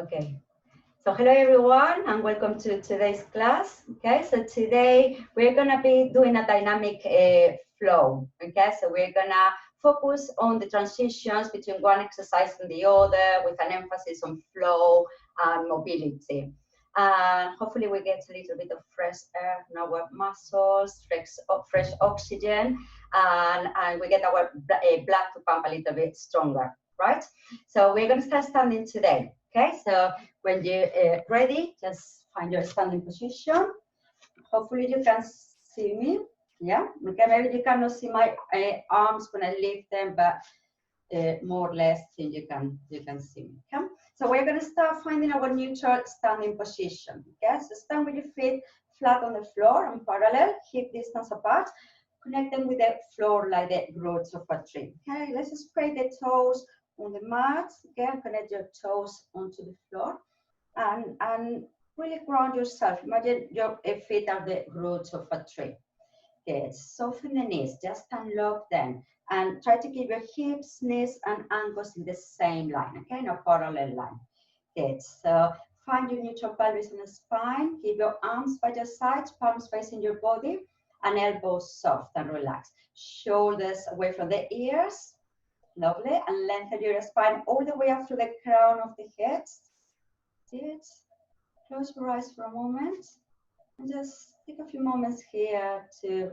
Okay. So hello everyone and welcome to today's class. Okay, so today we're gonna be doing a dynamic flow. Okay, so we're gonna focus on the transitions between one exercise and the other with an emphasis on flow and mobility. And hopefully we get a little bit of fresh air in our muscles, fresh oxygen, and we get our blood to pump a little bit stronger, right? So we're gonna start standing today. Okay, so when you're ready, just find your standing position. Hopefully you can see me. Yeah, okay, maybe you cannot see my arms when I lift them, but more or less you can see me. Okay? So we're going to start finding our neutral standing position. Okay, so stand with your feet flat on the floor and parallel, hip distance apart. Connect them with the floor like the roots of a tree. Okay, let's spread the toes on the mat. Okay, connect your toes onto the floor and really ground yourself. Imagine your feet are the roots of a tree. Good. Soften the knees, just unlock them. And try to keep your hips, knees, and ankles in the same line, okay? No parallel line. Good. So find your neutral pelvis and spine. Keep your arms by your sides, palms facing your body, and elbows soft and relaxed. Shoulders away from the ears. Lovely. And lengthen your spine all the way up to the crown of the head. Good. Close your eyes for a moment. And just take a few moments here to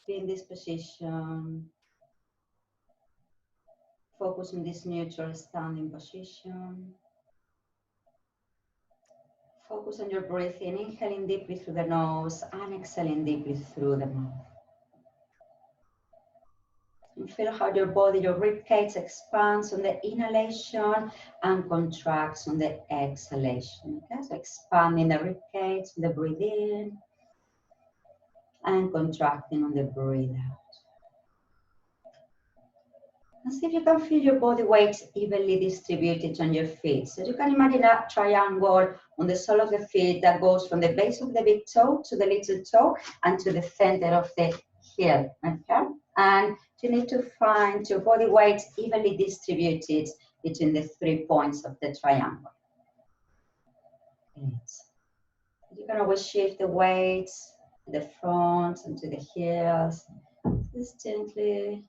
be in this position. Focus on this neutral standing position. Focus on your breathing, inhaling deeply through the nose and exhaling deeply through the mouth. And feel how your body, your rib cage expands on the inhalation and contracts on the exhalation. Okay? So expanding the rib cage, the breathe in, and contracting on the breathe out. And see if you can feel your body weight evenly distributed on your feet. So you can imagine a triangle on the sole of the feet that goes from the base of the big toe to the little toe and to the center of the heel. Okay? And you need to find your body weight evenly distributed between the 3 points of the triangle. Great. You can always shift the weights to the front and to the heels. Just gently.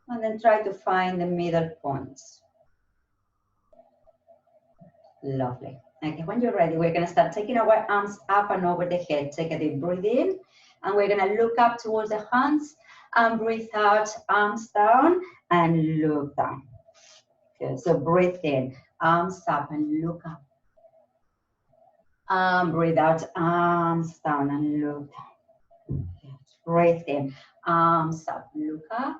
And then try to find the middle points. Lovely. Okay, when you're ready, we're going to start taking our arms up and over the head. Take a deep breath in. And we're going to look up towards the hands and breathe out, arms down and look down. Okay, so breathe in, arms up and look up. Breathe out, arms down and look down. Okay, breathe in, arms up, look up.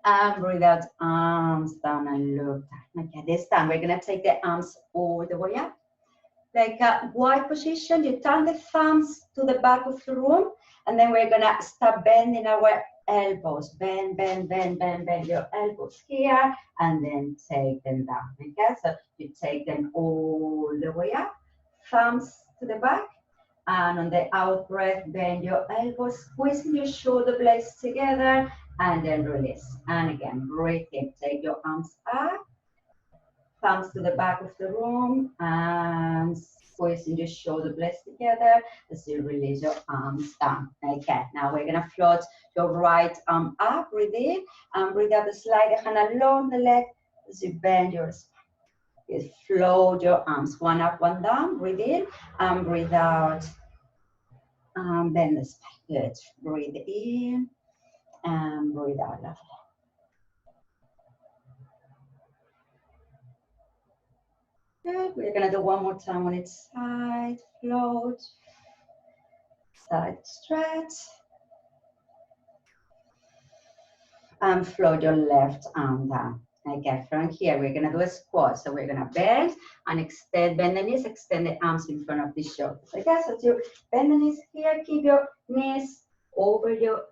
And breathe out, arms down and look down. Okay, this time we're going to take the arms all the way up. Like a wide position, you turn the thumbs to the back of the room, and then we're going to start bending our elbows. Bend, bend, bend, bend, bend your elbows here, and then take them down. Okay, so you take them all the way up, thumbs to the back, and on the out breath, bend your elbows, squeezing your shoulder blades together, and then release. And again, breathe in, take your arms up, thumbs to the back of the room, and squeezing your shoulder blades together as you release your arms down. Okay, now we're gonna float your right arm up, breathe in, and breathe out, slide the hand along the leg as you bend your spine. Just float your arms, one up, one down, breathe in, and breathe out, and bend the spine. Good, breathe in, and breathe out, lovely. Good, we're gonna do one more time on each side, float, side stretch, and float your left arm down. Okay, from here, we're gonna do a squat. So we're gonna bend and extend, bend the knees, extend the arms in front of the shoulders. Okay, so you bend the knees here, keep your knees over your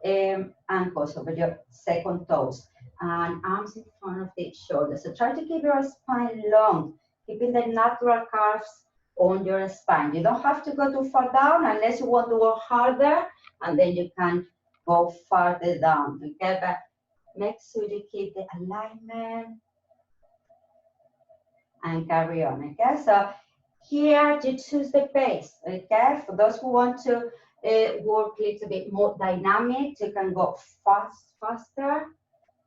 ankles, over your second toes, and arms in front of the shoulders. So try to keep your spine long, keeping the natural curves on your spine. You don't have to go too far down unless you want to work harder, and then you can go farther down. Okay, but make sure you keep the alignment and carry on, okay? So here you choose the pace, okay? For those who want to work a little bit more dynamic, you can go faster,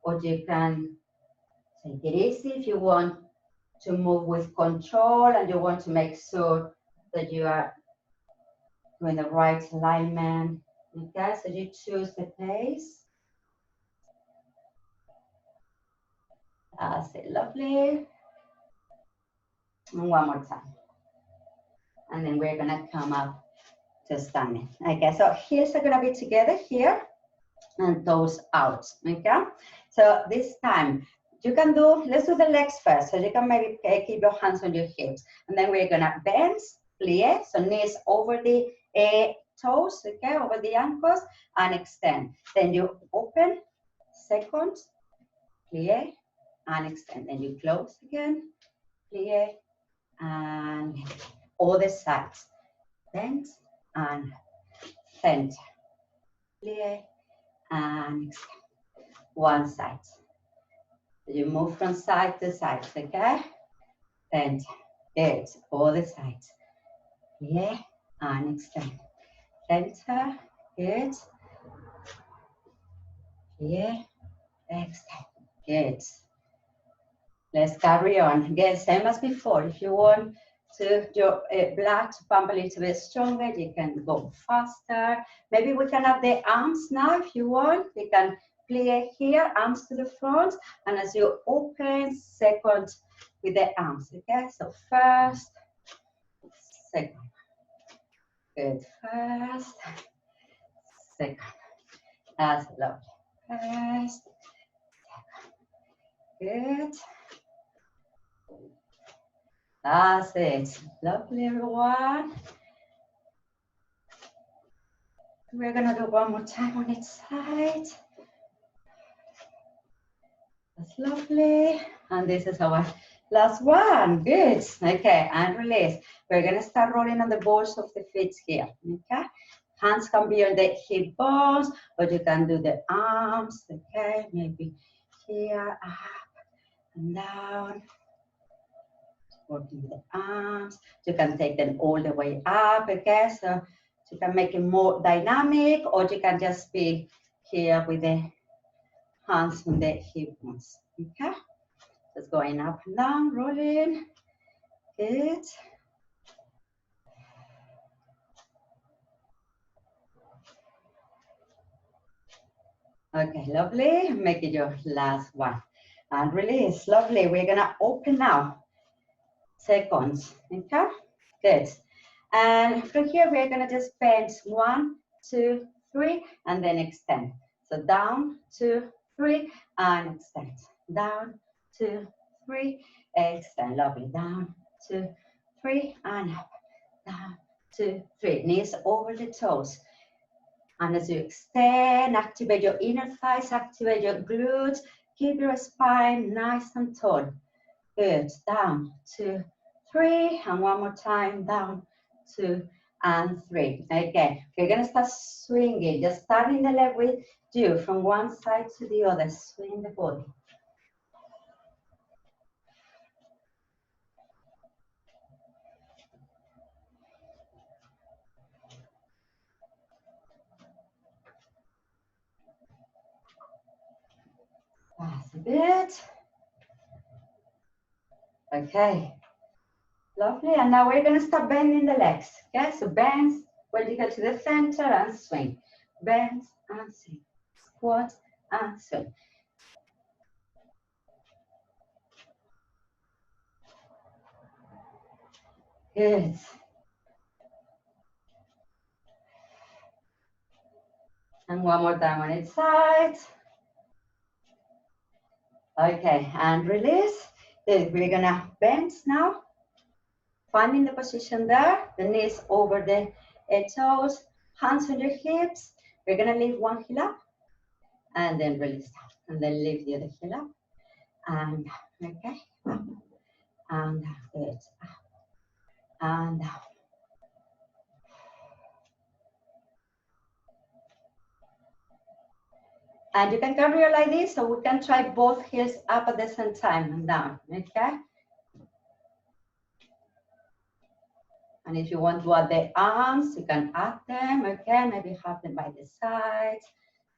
or you can take it easy if you want to move with control and you want to make sure that you are doing the right alignment, okay? So you choose the pace. That's it, lovely. And one more time. And then we're gonna come up to standing. Okay, so heels are gonna be together here and toes out, okay? So this time, you can do, let's do the legs first. So you can maybe keep your hands on your hips. And then we're gonna bend, plie, so knees over the toes, okay, over the ankles, and extend. Then you open, second, plie, and extend. Then you close again, plie, and other sides. Bend and center, plie, and extend. One side. So you move from side to side, okay? Center, good. Other sides. Plie, and extend. Center, good. Plie, extend, good. Let's carry on. Again, same as before. If you want to your blood to pump a little bit stronger, you can go faster. Maybe we can have the arms now if you want. You can plie here, arms to the front, and as you open, second with the arms, okay? So first, second. Good, first, second. That's lovely. First, second. Good. That's it. Lovely, everyone. We're gonna do one more time on each side. That's lovely. And this is our last one. Good. Okay, and release. We're gonna start rolling on the balls of the feet here. Okay. Hands can be on the hip bones, but you can do the arms. Okay, maybe here, up and down. Working with the arms. You can take them all the way up, okay? So you can make it more dynamic, or you can just be here with the hands on the hip bones, okay? Just going up and down, rolling. Good. Okay, lovely. Make it your last one. And release, lovely. We're gonna open now. Seconds, okay? Good. And from here, we're gonna just bend 1, 2, 3, and then extend. So down, 2, 3, and extend. Down, 2, 3, extend. Lovely. Down, 2, 3, and up. Down, 2, 3. Knees over the toes. And as you extend, activate your inner thighs, activate your glutes. Keep your spine nice and tall. Good. Down, 2, 3, and one more time. Down, 2, and 3. Okay, we're gonna start swinging. Just starting the leg with you from one side to the other. Swing the body. That's a bit. Okay, lovely. And now we're gonna start bending the legs. Okay, so bend when you get to the center and swing. Bend and swing. Squat and swing. Good. And one more time on each side. Okay, and release. Then we're gonna bend now. Finding the position there, the knees over the toes, hands on your hips. We're gonna lift one heel up and then release down. And then lift the other heel up. And okay, up and down. Good. Up and down. And you can carry it like this, so we can try both heels up at the same time and down, okay? And if you want to add the arms, you can add them, okay? Maybe have them by the side,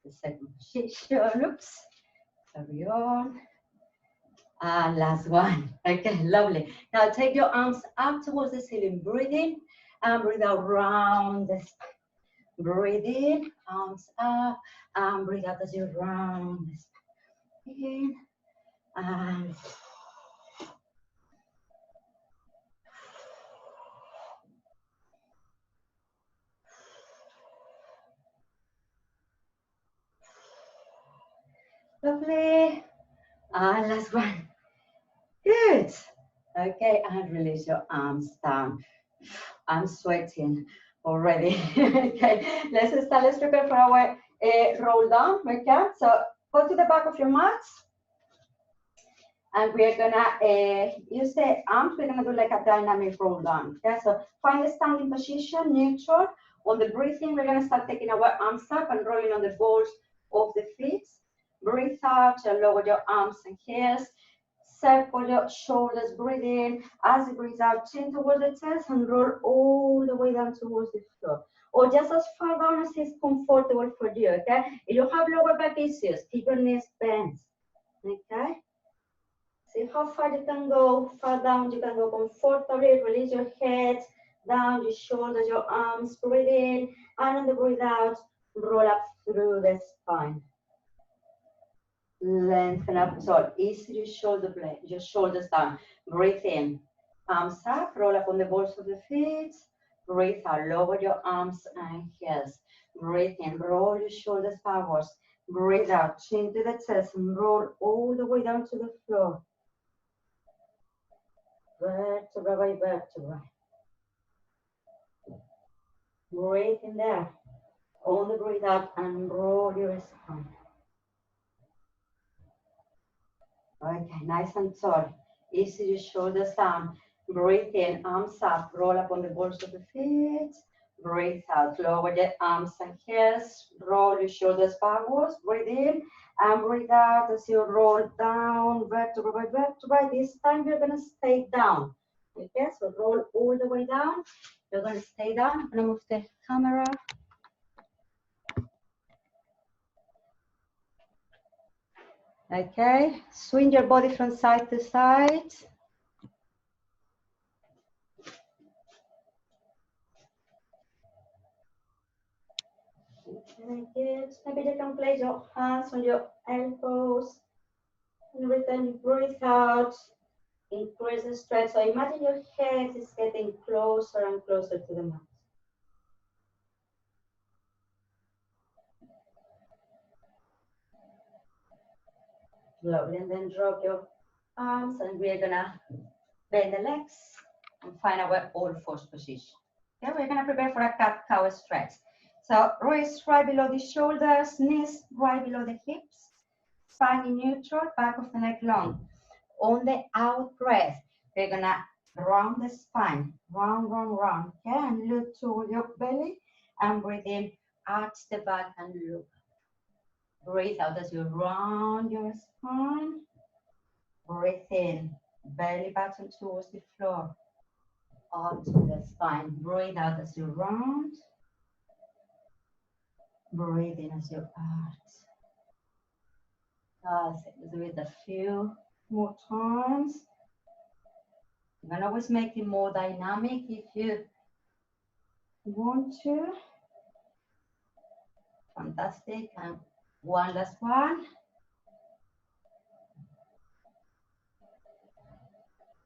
the second position, oops, carry on. And last one, okay, lovely. Now take your arms up towards the ceiling, breathe in, and breathe out, round the spine. Breathe in, arms up, and breathe out as you round the spine. In, and lovely. And last one. Good. Okay, and release your arms down. I'm sweating already. Okay, let's start. Let's prepare for our roll down. Okay, so go to the back of your mat. And we're gonna use the arms. We're gonna do like a dynamic roll down. Okay, so find a standing position, neutral. On the breathing, we're gonna start taking our arms up and rolling on the balls of the feet. Breathe out and lower your arms and heels. Circle your shoulders, breathe in. As you breathe out, chin towards the chest and roll all the way down towards the floor. Or just as far down as is comfortable for you, okay? If you have lower back issues, keep your knees bent, okay? See how far you can go, far down you can go comfortably. Release your head, down your shoulders, your arms, breathe in. And on the breathe out, roll up through the spine. Lengthen up, so ease your shoulder blade, your shoulders down. Breathe in, arms up, roll up on the balls of the feet. Breathe out, lower your arms and heels. Breathe in, roll your shoulders backwards. Breathe out, chin to the chest and roll all the way down to the floor. Vertebra by vertebra. Breathe in there. On the breathe out and roll your spine. Okay, nice and tall. Easy your shoulders down. Breathe in, arms up, roll up on the balls of the feet. Breathe out, lower the arms and heels. Roll your shoulders backwards. Breathe in and breathe out as you roll down, vertebra by vertebra. This time you're gonna stay down. Okay, so roll all the way down. You're gonna stay down. I'm gonna move the camera. Okay, swing your body from side to side. Okay, good. Maybe you can place your hands on your elbows. And every time you breathe out, increase the stretch. So imagine your head is getting closer and closer to the mat. Lovely. And then drop your arms, and we're gonna bend the legs and find our all fours position. Okay, we're gonna prepare for a cat-cow stretch. So wrists right below the shoulders, knees right below the hips, spine in neutral, back of the neck long. On the out breath, we're gonna round the spine, round, round, round. Okay, and look toward your belly, and breathe in, arch the back and look. Breathe out as you round your spine. Breathe in, belly button towards the floor, onto the spine. Breathe out as you round. Breathe in as you arch. That's it. Let's do it a few more times. You can always make it more dynamic if you want to. Fantastic. And one last one.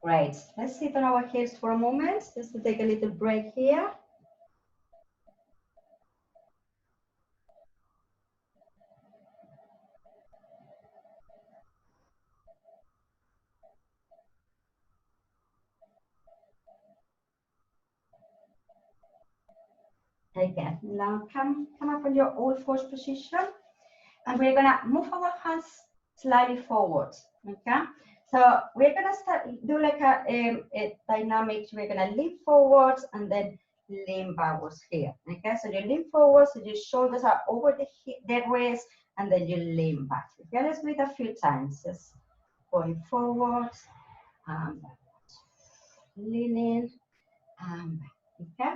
Great. Let's sit on our heels for a moment, just to take a little break here. Okay, now come up on your all fours position, and we're gonna move our hands slightly forward. Okay, so we're gonna do like a dynamic. We're gonna lean forwards and then lean backwards here. Okay, so you lean forward, so your shoulders are over the waist, and then you lean back. Okay, let's do it a few times. Just going forward and backwards, leaning and back. okay?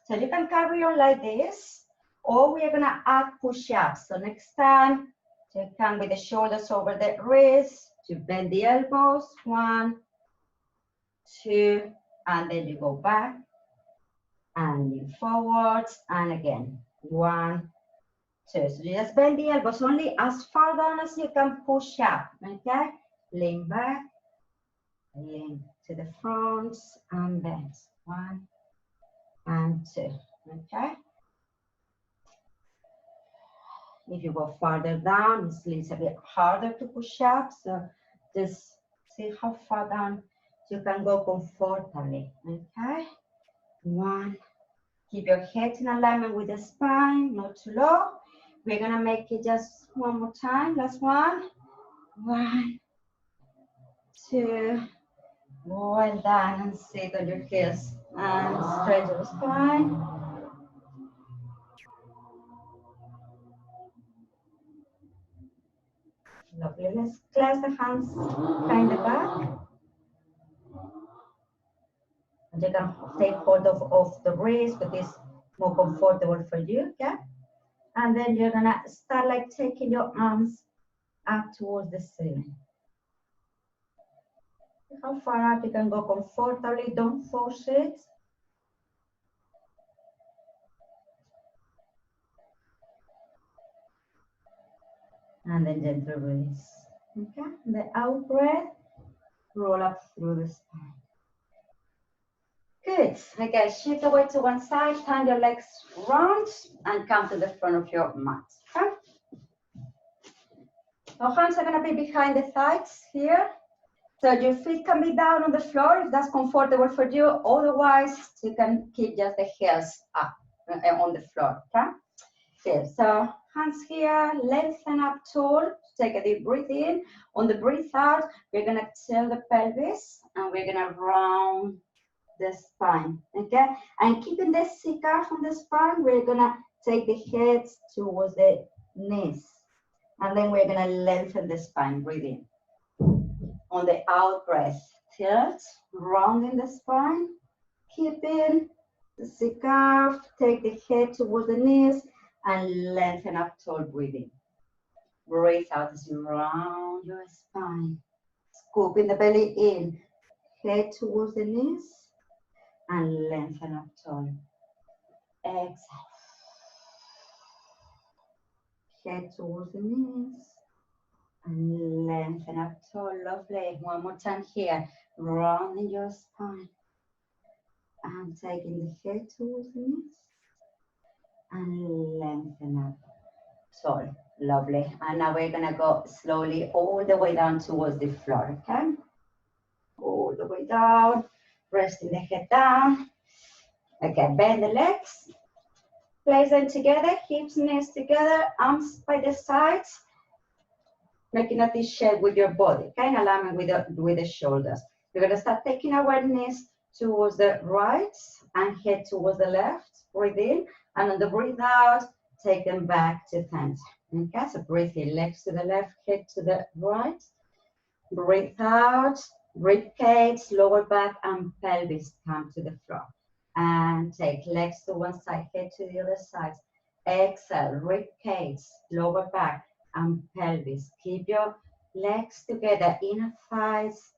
So you can carry on like this, or we are gonna add push-ups. So next time, you can with the shoulders over the wrists, to bend the elbows, 1, 2, and then you go back, and lean forwards, and again, 1, 2. So you just bend the elbows only as far down as you can push up, okay? Lean back, lean to the front, and bend, 1 and 2, okay? If you go farther down, it's a bit harder to push up, so just see how far down you can go comfortably, okay? 1. Keep your head in alignment with the spine, not too low. We're gonna make it just one more time, last one. 1, 2, well done, and sit on your heels and stretch your spine. Lovely, let's clasp the hands behind the back. And you can take hold of the wrist, but it's more comfortable for you, okay? And then you're gonna start like taking your arms up towards the ceiling. How far up you can go comfortably, don't force it. And then gentle release, okay? The out breath, roll up through the spine. Good, okay, shift the weight to one side, turn your legs round, and come to the front of your mat, okay? Your hands are gonna be behind the thighs here. So your feet can be down on the floor if that's comfortable for you. Otherwise, you can keep just the heels up on the floor, okay? Okay, so hands here, lengthen up tall. Take a deep breath in. On the breath out, we're gonna tilt the pelvis and we're gonna round the spine, okay? And keeping the C-curve on the spine, we're gonna take the head towards the knees. And then we're gonna lengthen the spine, breathe in. On the out breath, tilt, rounding the spine, keeping the C-curve, take the head towards the knees, and lengthen up tall, breathing. Breathe out as you round your spine. Scooping the belly in, head towards the knees, and lengthen up tall. Exhale. Head towards the knees, and lengthen up tall. Lovely. One more time here. Rounding your spine. And taking the head towards the knees. And lengthen up tall. Lovely. And now we're going to go slowly all the way down towards the floor. Okay? All the way down. Resting the head down. Okay, bend the legs. Place them together. Hips, knees together. Arms by the sides. Making a T-shape with your body, okay? In alignment with the shoulders. We're gonna start taking our knees towards the right and head towards the left. Breathe in, and on the breathe out, take them back to center. Okay, so breathe in, legs to the left, head to the right. Breathe out, rib cage, lower back, and pelvis come to the floor. And take legs to one side, head to the other side. Exhale, rib cage, lower back, and pelvis. Keep your legs together, inner thighs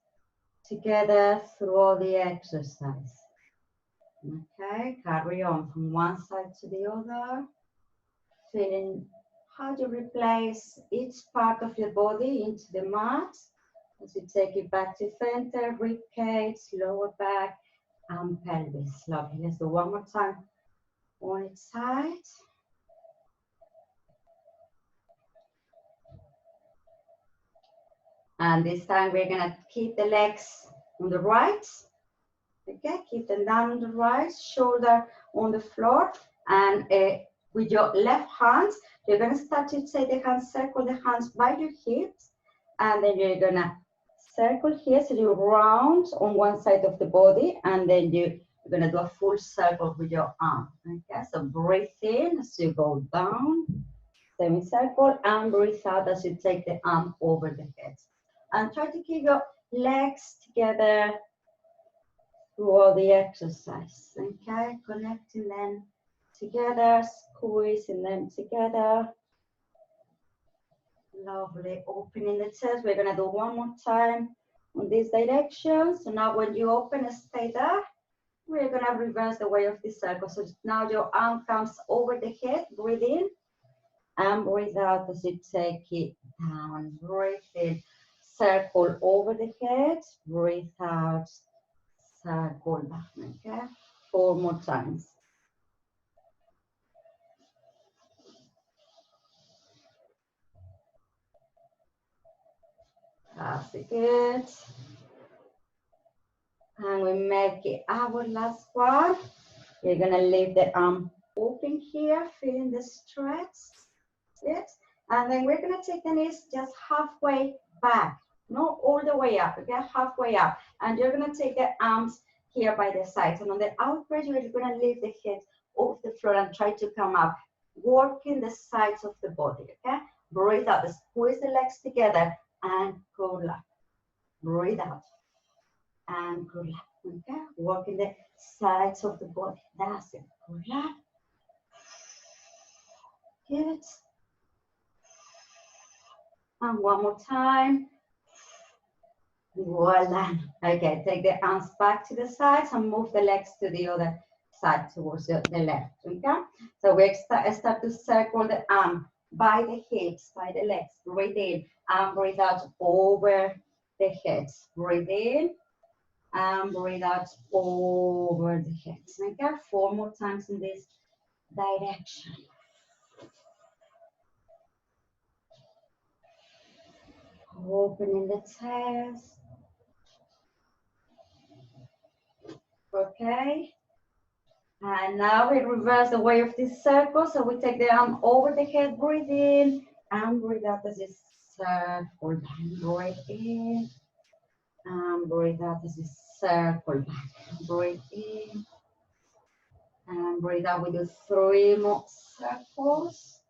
together through all the exercise. Okay, carry on from one side to the other. Feeling how you replace each part of your body into the mat. As you take it back to center, rib cage, lower back, and pelvis. Lovely. Let's do one more time on each side. And this time we're gonna keep the legs on the right. Okay, keep them down on the right, shoulder on the floor. And with your left hand, you're gonna start to take the hands, circle the hands by your hips. And then you're gonna circle here, so you round on one side of the body. And then you're gonna do a full circle with your arm. Okay, so breathe in as you go down, semicircle, and breathe out as you take the arm over the head. And try to keep your legs together throughout the exercise. Okay, connecting them together, squeezing them together. Lovely. Opening the chest. We're gonna do one more time on this direction. So now when you open, stay there. We're gonna reverse the way of the circle. So now your arm comes over the head. Breathe in and breathe out as you take it down. Breathe in. Circle over the head. Breathe out. Circle down. Okay. 4 more times. That's good. And we make it our last one. You're gonna leave the arm open here, feeling the stretch. Yes. And then we're gonna take the knees just halfway back, not all the way up, okay? Halfway up. And you're gonna take the arms here by the sides. And on the out breath, you're gonna leave the head off the floor and try to come up, working the sides of the body, okay? Breathe out, squeeze the legs together and curl up. Breathe out and curl up, okay? Working the sides of the body. That's it. Curl up. Good. And one more time. Well done. Okay, take the arms back to the sides and move the legs to the other side towards the left. Okay? So we start to circle the arm by the hips, by the legs. Breathe in and breathe out over the heads. Breathe in and breathe out over the heads. Okay? 4 more times in this direction. Opening the chest. Okay. And now we reverse the way of this circle. So we take the arm over the head, breathe in, and breathe out as you circle back. Breathe in, and breathe out as you circle back. Breathe in, and breathe out. We do 3 more circles.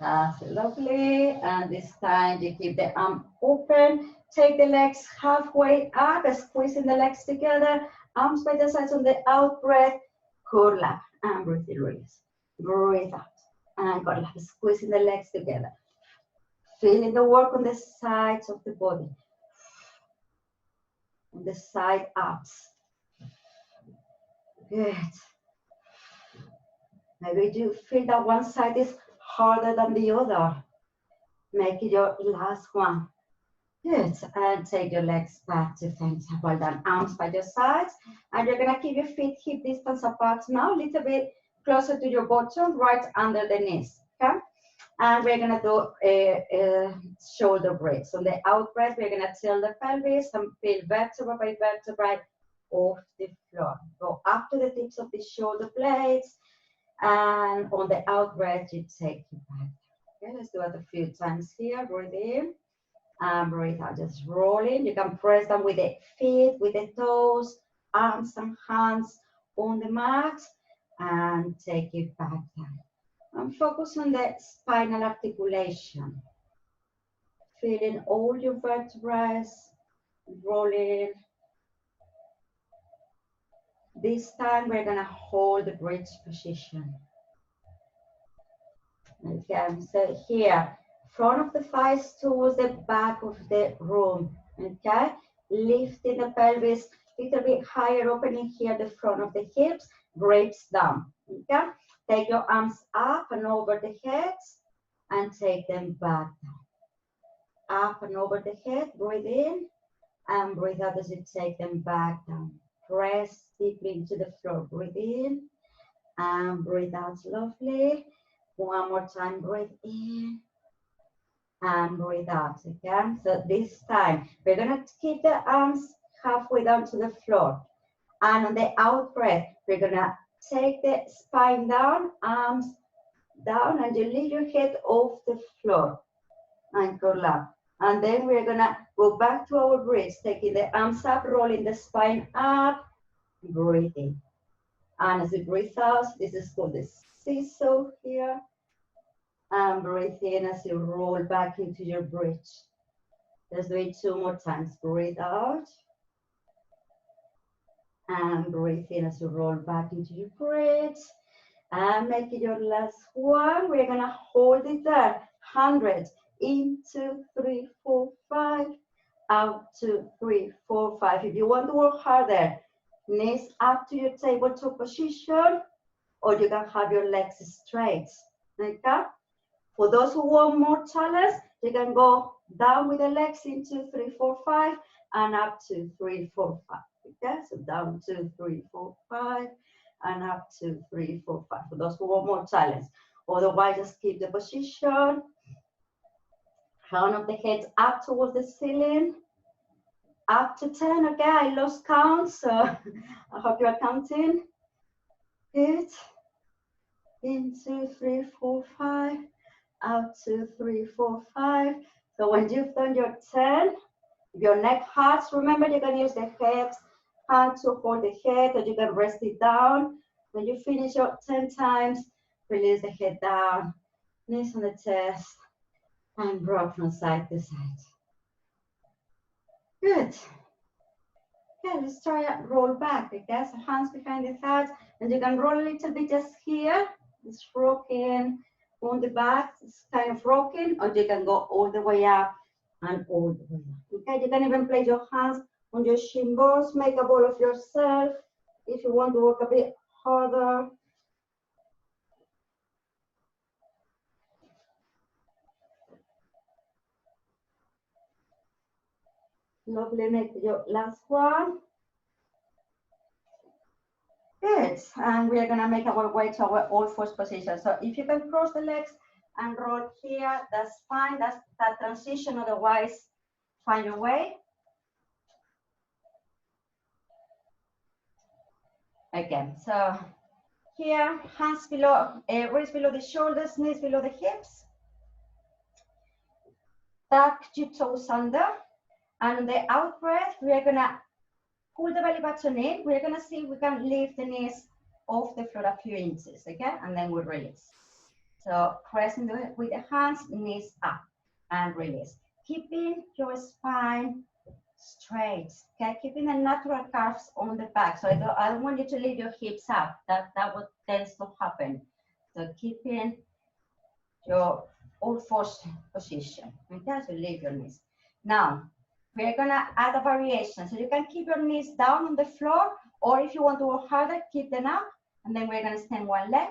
That's lovely. And this time you keep the arm open. Take the legs halfway up, squeezing the legs together. Arms by the sides on the out breath. Curl up and breathe in, release. Breathe out and curl up, squeezing the legs together. Feeling the work on the sides of the body. On the side ups. Good. Maybe you feel that one side is harder than the other. Make it your last one. Good. And take your legs back to center. Well done. Arms by your sides. And you're going to keep your feet hip distance apart now, a little bit closer to your bottom, right under the knees. Okay? And we're going to do a shoulder breaths. On the out breath, we're going to tilt the pelvis and feel vertebra by vertebra off the floor. Go up to the tips of the shoulder blades. And on the out breath, you take it back. Okay, let's do it a few times here. Breathe in and breathe out. Just rolling. You can press them with the feet, with the toes, arms and hands on the mat, and take it back down. And focus on the spinal articulation. Feeling all your vertebrae rolling. This time we're gonna hold the bridge position. Okay, so here, front of the thighs towards the back of the room. Okay, lifting the pelvis a little bit higher, opening here the front of the hips, grapes down. Okay, take your arms up and over the head and take them back down. Up and over the head, breathe in and breathe out as you take them back down. Press deeply into the floor. Breathe in and breathe out slowly. One more time, breathe in and breathe out again. So this time, we're gonna keep the arms halfway down to the floor. And on the out breath, we're gonna take the spine down, arms down, and you leave your head off the floor and curl up. And then we're gonna go back to our bridge, taking the arms up, rolling the spine up, breathing. And as you breathe out, this is called the seesaw here. And breathe in as you roll back into your bridge. Let's do it 2 more times. Breathe out. And breathe in as you roll back into your bridge. And make it your last one. We're gonna hold it there. 100. In, 2, 3, 4, 5. Out, 2, 3, 4, 5. If you want to work harder, knees up to your tabletop position, or you can have your legs straight. Okay? For those who want more challenge, you can go down with the legs in 2, 3, 4, 5, and up to 3, 4, 5. Okay, so down 2, 3, 4, 5, and up 2, 3, 4, 5. For those who want more challenge. Otherwise, just keep the position. Crown of the head up towards the ceiling. Up to 10. Okay, I lost count, so I hope you are counting. Good. In 2, 3, 4, 5. Out 2, 3, 4, 5. So when you've done your 10, if your neck hurts, remember you can use the hand to hold the head, or you can rest it down. When you finish your 10 times, release the head down, knees on the chest, and rock from side to side. Good. Okay, let's try and roll back. Okay, so hands behind the head, and you can roll a little bit just here. It's rocking on the back. It's kind of rocking, or you can go all the way up and all the way down. Okay, you can even place your hands on your shin bones. Make a ball of yourself if you want to work a bit harder. Lovely, make your last one. Good, and we are gonna make our way to our all fours position. So if you can cross the legs and roll here, that's fine. That's that transition, otherwise find your way. Again, so here, hands below, wrists below the shoulders, knees below the hips. Tuck your toes under, and on the out breath, we are gonna pull the belly button in. We're gonna see if we can lift the knees off the floor a few inches, okay? And then we'll release. So pressing with the hands, knees up, and release. Keeping your spine straight, okay? Keeping the natural curves on the back. So I don't want you to leave your hips up. That what tends to happen. So keeping your all fours position, okay? So leave your knees. Now, we're gonna add a variation. So you can keep your knees down on the floor, or if you want to work harder, keep them up. And then we're gonna stand one leg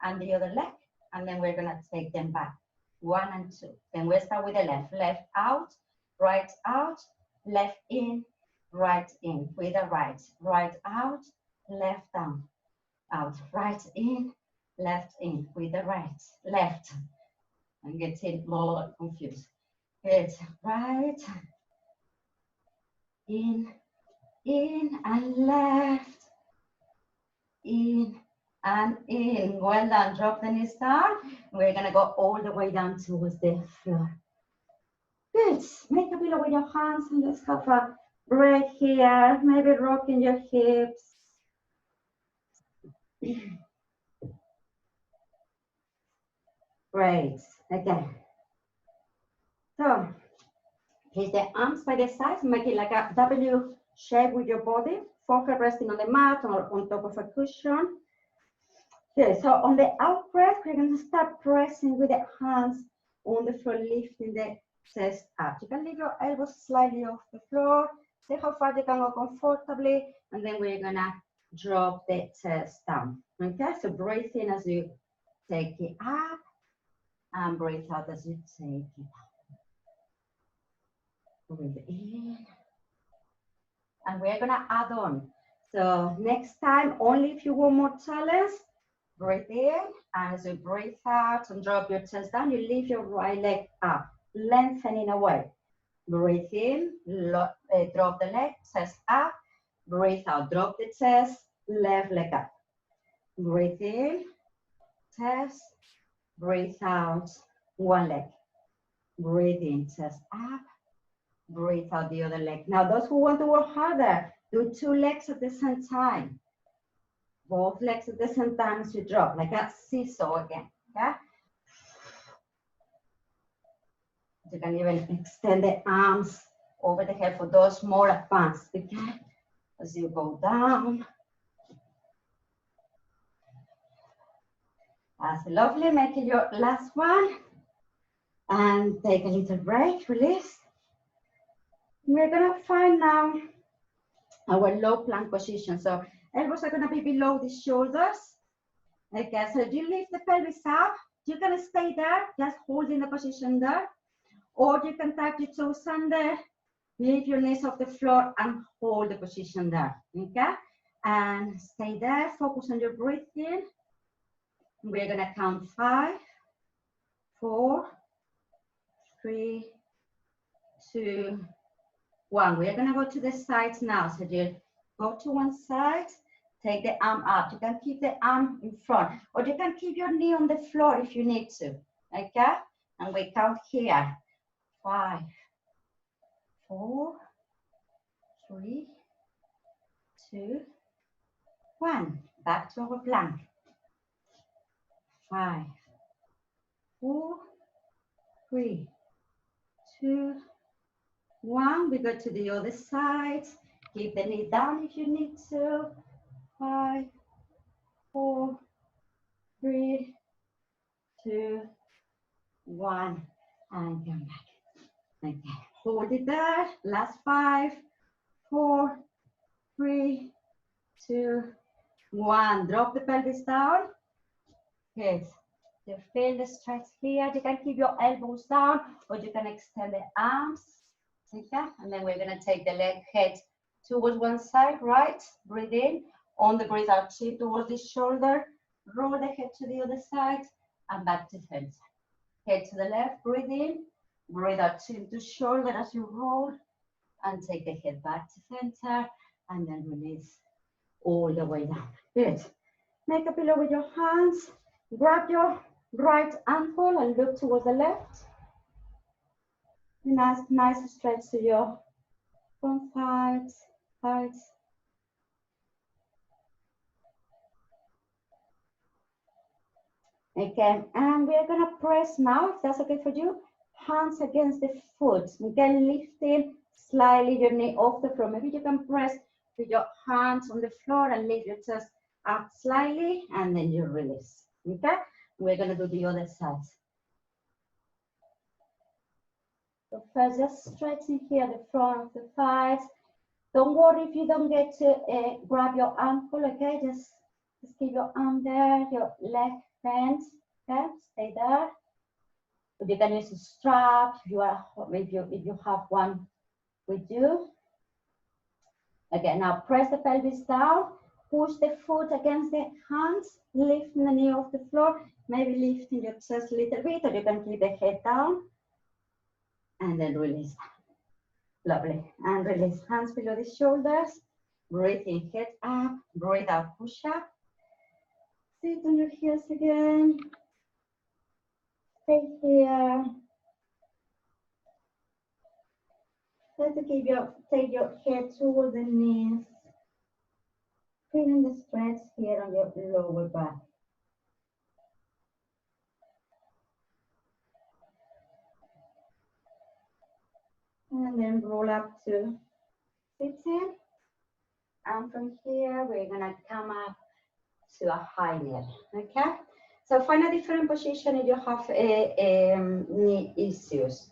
and the other leg. And then we're gonna take them back. 1 and 2. Then we start with the left. Left out, left in, right in. With the right. Right out, left down. Out, right in, left in. With the right. Left. I'm getting a little confused. Good. Right. In, and left. In and in. Well done. Drop the knees down. We're gonna go all the way down towards the floor. Good. Make a pillow with your hands and let's have a break here. Maybe rocking your hips. Great. Again. So place the arms by the sides. Make it like a W shape with your body. Forehead resting on the mat or on top of a cushion. Okay, so on the out breath, we're going to start pressing with the hands on the floor, lifting the chest up. You can leave your elbows slightly off the floor. See how far you can go comfortably, and then we're going to drop the chest down. Okay, so breathe in as you take it up, and breathe out as you take it up. Breathe in. And we're going to add on. So next time, only if you want more challenge, breathe in, and as you breathe out and drop your chest down, you lift your right leg up, lengthening away. Breathe in, drop the leg, chest up. Breathe out, drop the chest, left leg up. Breathe in, chest, breathe out, one leg. Breathe in, chest up. Breathe out the other leg. Now, those who want to work harder, do 2 legs at the same time. Both legs at the same time as you drop, like a seesaw again. Yeah? You can even extend the arms over the head for those more advanced, okay? As you go down. That's lovely. Make it your last one. And take a little break, release. We're gonna find now our low plank position. So elbows are gonna be below the shoulders. Okay, so you lift the pelvis up. You can stay there, just holding the position there. Or you can tap your toes under, lift your knees off the floor and hold the position there, okay? And stay there, focus on your breathing. We're gonna count 5, 4, 3, 2, 1. We're gonna go to the sides now. So you go to one side, take the arm up. You can keep the arm in front, or you can keep your knee on the floor if you need to, okay? And we count here, 5, 4, 3, 2, 1. Back to our plank. 5, 4, 3, 2, 1. We go to the other side. Keep the knee down if you need to. 5, 4, 3, 2, 1. And come back. Okay. Hold it there. Last 5, 4, 3, 2, 1. Drop the pelvis down. Good. You feel the stretch here. You can keep your elbows down, or you can extend the arms. Okay. And then we're gonna take the leg head towards one side, right? Breathe in. On the breathe out, chin towards the shoulder. Roll the head to the other side and back to center. Head to the left, breathe in. Breathe out, chin to shoulder as you roll. And take the head back to center. And then release all the way down. Good. Make a pillow with your hands. Grab your right ankle and look towards the left. Nice stretch to your front thighs. Okay, and we're gonna press now, if that's okay for you, hands against the foot. Okay, lifting slightly your knee off the floor. Maybe you can press with your hands on the floor and lift your chest up slightly, and then you release. Okay, we're gonna do the other side. So first, just stretching here the front of the thighs. Don't worry if you don't get to grab your ankle. Okay, just keep your arm there, your leg bent. Okay, stay there. But you can use a strap if you have one with you. Okay, now press the pelvis down. Push the foot against the hands, lifting the knee off the floor, maybe lifting your chest a little bit, or you can keep the head down. And then release. Lovely. And release hands below the shoulders. Breathe in, head up. Breathe out, push up. Sit on your heels again. Stay here. Try to take your head toward the knees. Feeling the stretch here on your lower back. And then roll up to sitting. And from here, we're gonna come up to a high knee, okay? So find a different position if you have knee issues.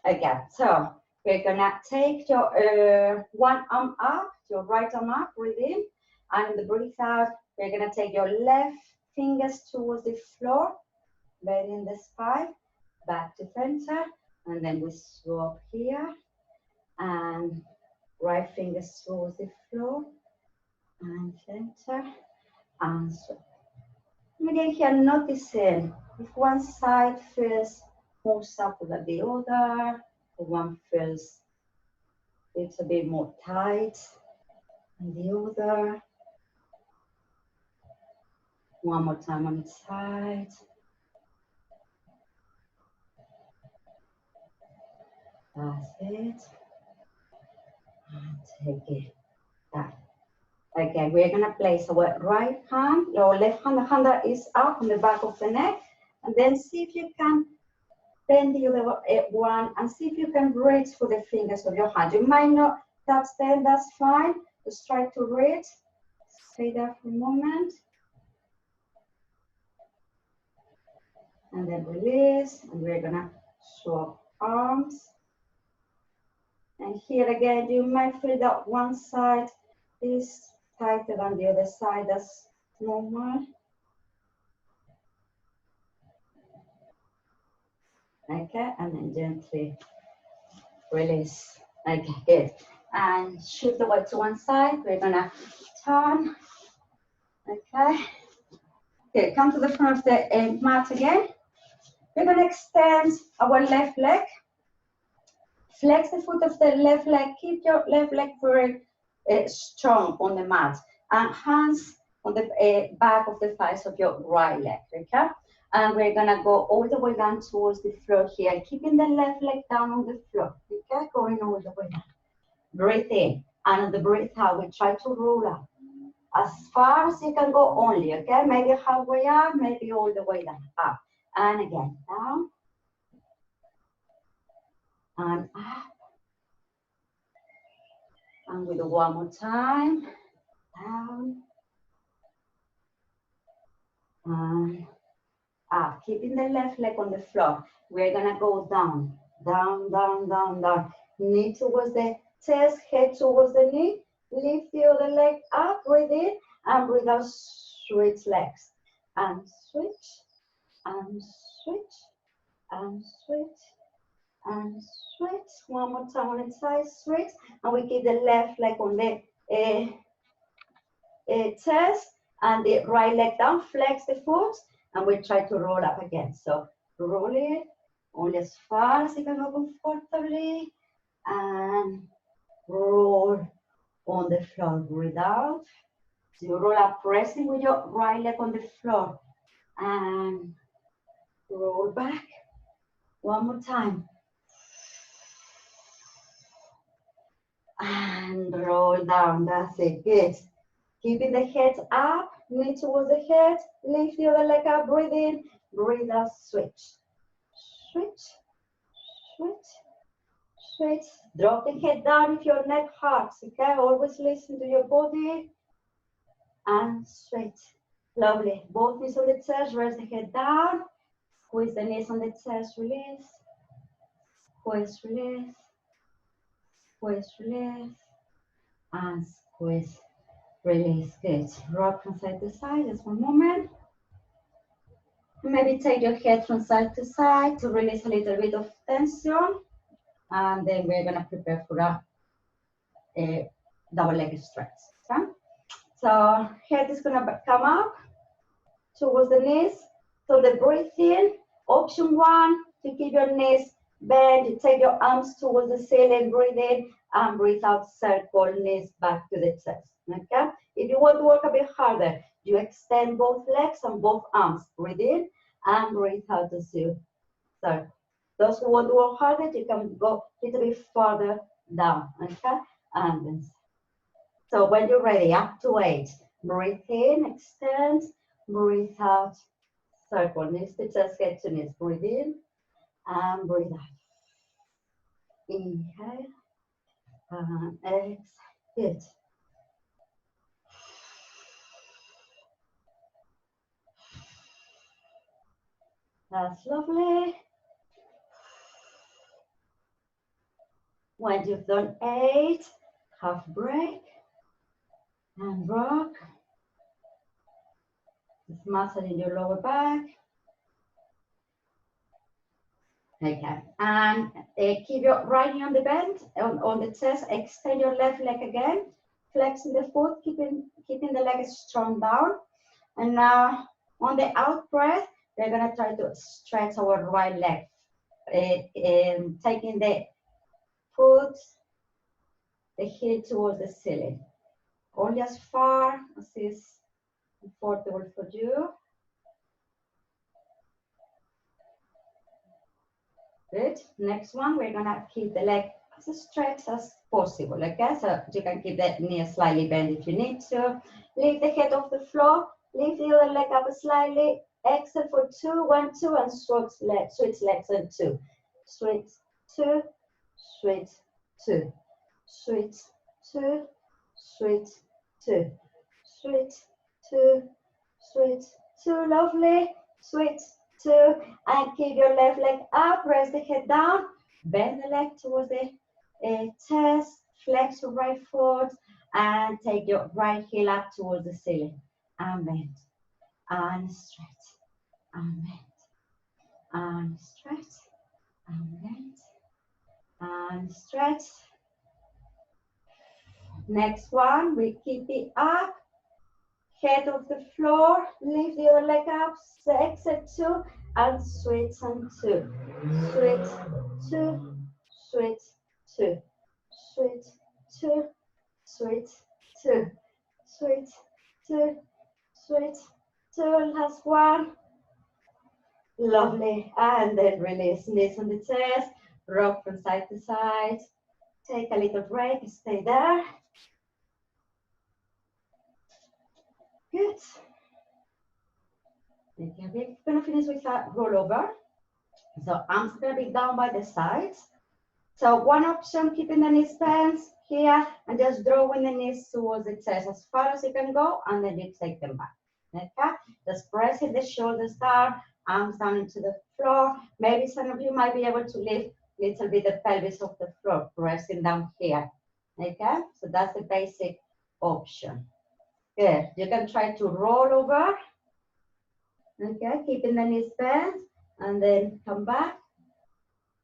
Okay, so we're gonna take your one arm up, your right arm up, breathe in, and the breathe out, we're gonna take your left fingers towards the floor, bending the spine, back to center, and then we swap here, and right fingers towards the floor, and center, and swap. And again here, noticing if one side feels more supple than the other, or one feels it's a bit more tight than the other. One more time on each side. That's it. And take it down. Okay, we're gonna place our right hand, our left hand, the hand that is up on the back of the neck, and then see if you can bend the other one, and see if you can reach for the fingers of your hand. You might not touch them, that's fine. Just try to reach. Stay there for a moment. And then release, and we're gonna swap arms. And here again, you might feel that one side is tighter than the other side, that's normal. Okay, and then gently release. Okay, good. And shift the weight to one side. We're gonna turn. Okay. Good. Come to the front of the mat again. We're gonna extend our left leg. Flex the foot of the left leg. Keep your left leg very strong on the mat. And hands on the back of the thighs of your right leg. Okay. And we're gonna go all the way down towards the floor here, keeping the left leg down on the floor. Okay, going all the way down. Breathe in, and on the breathe out, we try to roll up as far as you can go only. Okay, maybe halfway up, maybe all the way down. Up and again, down and up. And we do one more time. Down and up, keeping the left leg on the floor. We're gonna go down, down, down, down, down. Knee towards the chest, head towards the knee. Lift the other leg up, breathe in, and breathe out, switch legs. And switch, and switch, and switch, and switch. One more time on the side, switch. And we keep the left leg on the chest, and the right leg down, flex the foot. And we try to roll up again. So roll it only as far as you can go comfortably. And roll on the floor. Breathe out. So you roll up, pressing with your right leg on the floor. And roll back. One more time. And roll down. That's it. Good. Keeping the head up. Knee towards the head, lift the other leg up, breathe in, breathe out, switch. Switch, switch, switch. Drop the head down if your neck hurts, okay? Always listen to your body. And switch. Lovely. Both knees on the chest, rest the head down. Squeeze the knees on the chest, release. Squeeze, release. Squeeze, release. And squeeze. Release. Good. Rock from side to side. Just one moment. Maybe take your head from side to side to release a little bit of tension. And then we're going to prepare for a double leg stretch. Okay? So head is going to come up towards the knees. So the breathe in. Option one, to keep your knees bent. You take your arms towards the ceiling. Breathe in and breathe out. Circle knees back to the chest. Okay? If you want to work a bit harder, you extend both legs and both arms. Breathe in and breathe out as you circle. Those who want to work harder, you can go a little bit further down. Okay? And then, so when you're ready, up to 8. Breathe in, extend, breathe out, circle. Knees to chest, head to knees. Breathe in and breathe out. Inhale and exhale. Good. That's lovely. When you've done 8, half break and rock. Just muscle in your lower back. Okay, and keep your right knee on the bend, on the chest. Extend your left leg again. Flexing the foot, keeping the leg strong down. And now on the out breath, we're gonna try to stretch our right leg. Taking the foot, the heel towards the ceiling. Only as far as is comfortable for you. Good. Next one, we're gonna keep the leg as stretched as possible. Okay, so you can keep the knee slightly bent if you need to. Lift the head off the floor. Lift the other leg up slightly. Exhale for 2, 1, 2, and switch legs and 2. Switch, 2, switch, 2. Switch, 2, switch, 2. Switch, 2, switch, 2. Lovely. Switch, 2, and keep your left leg up. Press the head down. Bend the leg towards the chest. Flex your right foot and take your right heel up towards the ceiling. And bend. And stretch. And bend. And stretch. And bend. And stretch. Next one, we keep it up. Head off the floor. Lift the other leg up. Exit 2 and switch and 2. Switch 2. Switch 2. Switch 2. Switch 2. Switch 2. Switch 2. Last one. Lovely. And then release. Knees on the chest. Rock from side to side. Take a little break. Stay there. Good. Okay, we're going to finish with a rollover. So arms going to be down by the sides. So one option, keeping the knees bent here and just drawing the knees towards the chest as far as you can go, and then you take them back. Okay? Just pressing the shoulders down, arms down into the floor. Maybe some of you might be able to lift a little bit the pelvis off the floor, pressing down here. Okay? So that's the basic option. Good. You can try to roll over. Okay, keeping the knees bent and then come back.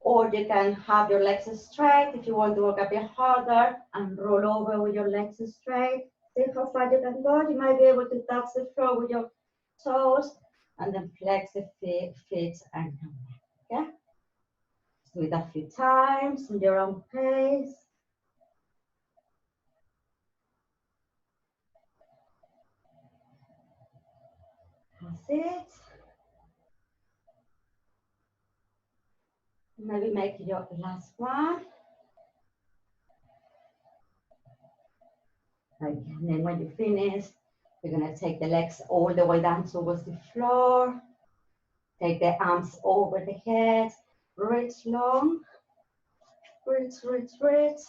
Or you can have your legs straight if you want to work a bit harder and roll over with your legs straight. See how far you can go. You might be able to touch the floor with your toes and then flex the feet and come back. Okay? Do it a few times in your own pace. That's it. Maybe make your last one. Okay, and then when you finish, you're going to take the legs all the way down towards the floor. Take the arms over the head. Reach long. Reach, reach, reach.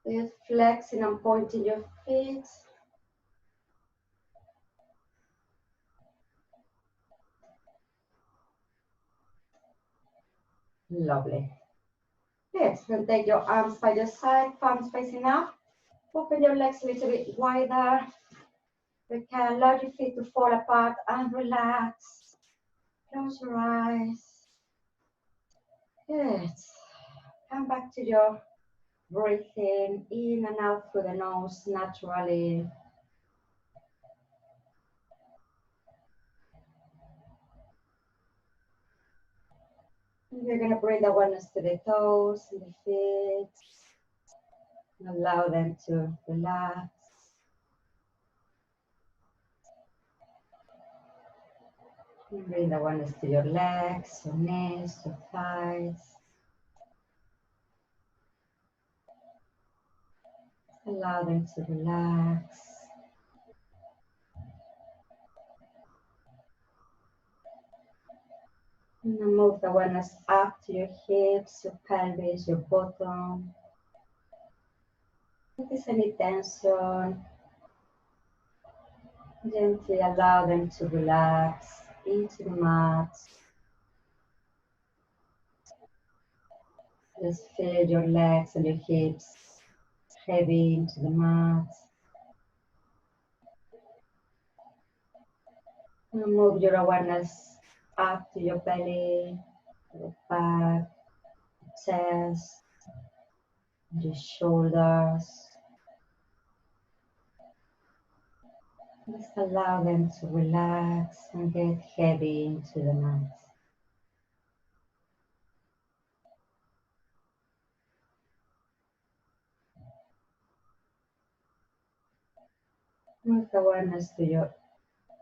Just flexing and pointing your feet. Lovely. Good. Then take your arms by your side, palms facing up. Open your legs a little bit wider. You can allow your feet to fall apart and relax. Close your eyes. Good. Come back to your breathing in and out through the nose naturally. You're going to bring the awareness to the toes and the feet. And allow them to relax. And bring the awareness to your legs, your knees, your thighs. Allow them to relax. And then move the awareness up to your hips, your pelvis, your bottom. If there's any tension, gently allow them to relax into the mat. Just feel your legs and your hips heavy into the mat. And move your awareness up to your belly, your back, chest, your shoulders. Just allow them to relax and get heavy into the mat. Move awareness to your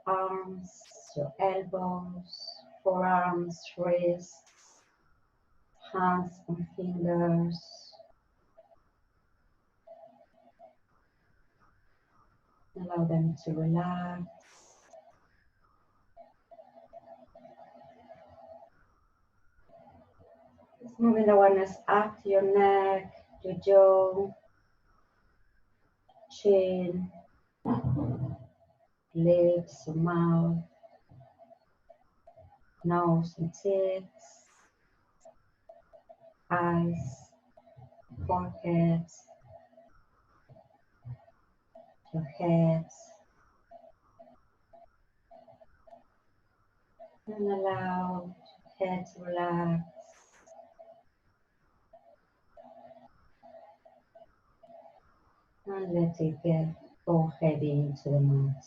arms, your elbows, forearms, wrists, hands and fingers. Allow them to relax. Just moving the awareness up to your neck, your jaw, chin, lips, mouth, nose and teeth, eyes, forehead, your head, and allow your head to relax. And let it go heavy into the mat.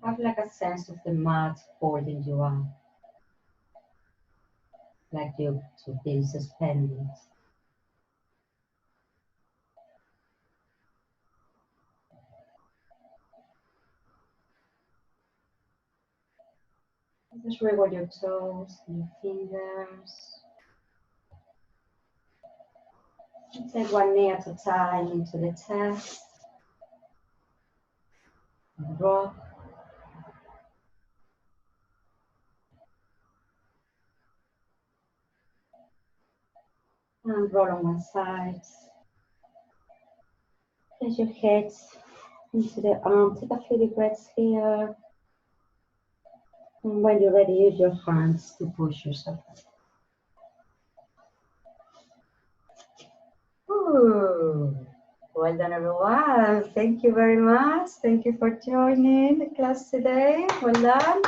Have like a sense of the mat holding you up, like you've been suspended. Just wiggle your toes and your fingers. And take one knee at a time into the chest. And rock. And roll on one side. Place your head into the arm. Take a few deep breaths here. And when you're ready, use your hands to push yourself up. Ooh. Well done, everyone. Thank you very much. Thank you for joining the class today. Well done.